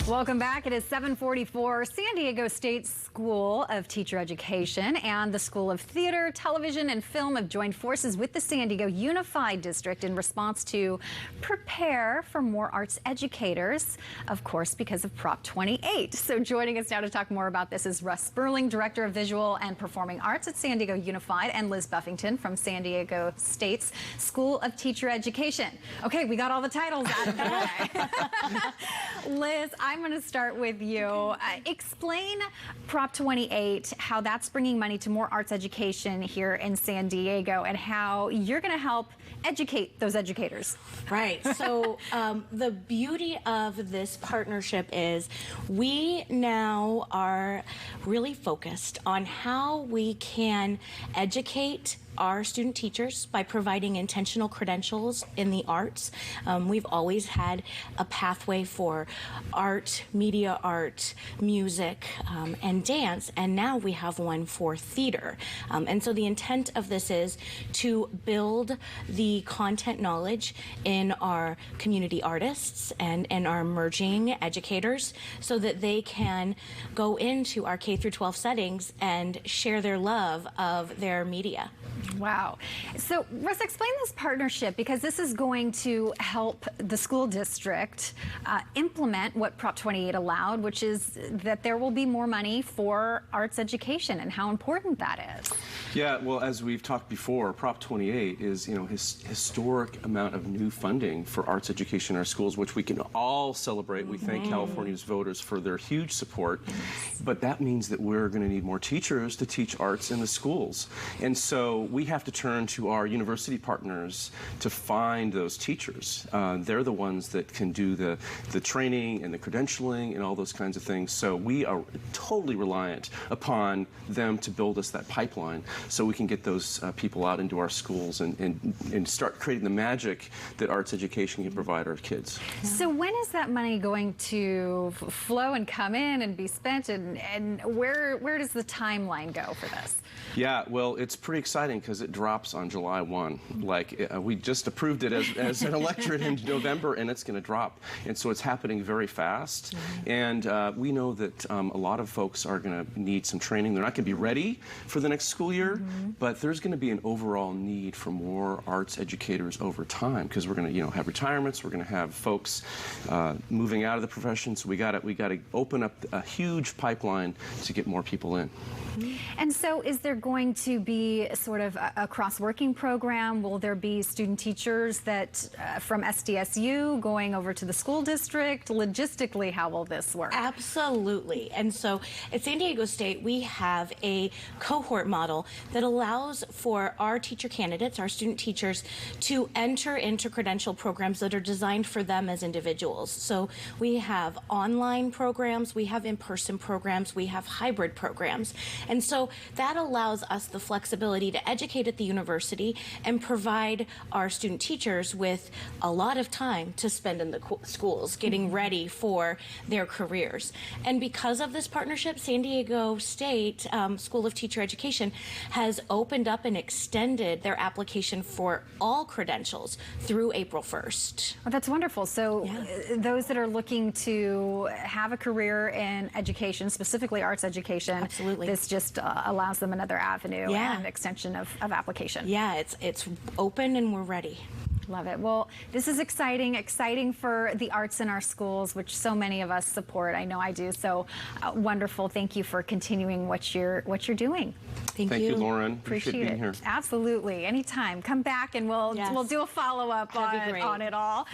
Welcome back. It is 7:44. San Diego State School of Teacher Education and the School of Theater, Television, and Film have joined forces with the San Diego Unified District in response to prepare for more arts educators, of course, because of Prop 28. So joining us now to talk more about this is Russ Sperling, Director of Visual and Performing Arts at San Diego Unified, and Liz Buffington from San Diego State's School of Teacher Education. Okay, we got all the titles out of the way. Liz, I'm going to start with you. Explain Prop 28, how that's bringing money to more arts education here in San Diego, and how you're going to help educate those educators. Right. So the beauty of this partnership is we now are really focused on how we can educate our student teachers by providing intentional credentials in the arts. We've always had a pathway for art, media art, music, and dance, and now we have one for theater. And so the intent of this is to build the content knowledge in our community artists and our emerging educators so that they can go into our K through 12 settings and share their love of their media. Wow. So, Russ, explain this partnership, because this is going to help the school district implement what Prop 28 allowed, which is that there will be more money for arts education, and how important that is. Yeah, well, as we've talked before, Prop 28 is, historic amount of new funding for arts education in our schools, which we can all celebrate. We thank California's voters for their huge support, but that means that we're going to need more teachers to teach arts in the schools. And so we have to turn to our university partners to find those teachers. They're the ones that can do the training and the credentialing and all those kinds of things. So we are totally reliant upon them to build us that pipeline so we can get those people out into our schools and start creating the magic that arts education can provide our kids. So when is that money going to flow and come in and be spent, and where does the timeline go for this? Yeah, well, it's pretty exciting because it drops on July 1. Like, we just approved it as an electorate in November, and it's going to drop. And so it's happening very fast. And we know that a lot of folks are going to need some training. They're not going to be ready for the next school year, but there's going to be an overall need for more arts educators over time, because we're going to, have retirements. We're going to have folks moving out of the profession. So we got to open up a huge pipeline to get more people in. And so is there going to be sort of a cross-working program? Will there be student teachers that from SDSU going over to the school district? Logistically, how will this work? Absolutely. And so at San Diego State, we have a cohort model that allows for our teacher candidates, our student teachers, to enter into credential programs that are designed for them as individuals. So we have online programs, we have in-person programs, we have hybrid programs. And so that allows us the flexibility to educate at the university and provide our student teachers with a lot of time to spend in the schools getting ready for their careers. And because of this partnership, San Diego State School of Teacher Education has opened up and extended their application for all credentials through April 1st. Oh, that's wonderful. So those that are looking to have a career in education, specifically arts education, absolutely, this just allows them another avenue and extension of application. Yeah, it's open and we're ready. Love it. Well, this is exciting for the arts in our schools, which so many of us support. I know I do. So wonderful. Thank you for continuing what you're doing. Thank you, Lauren. Appreciate being it. Here. Absolutely. Anytime. Come back and we'll do a follow-up on it all.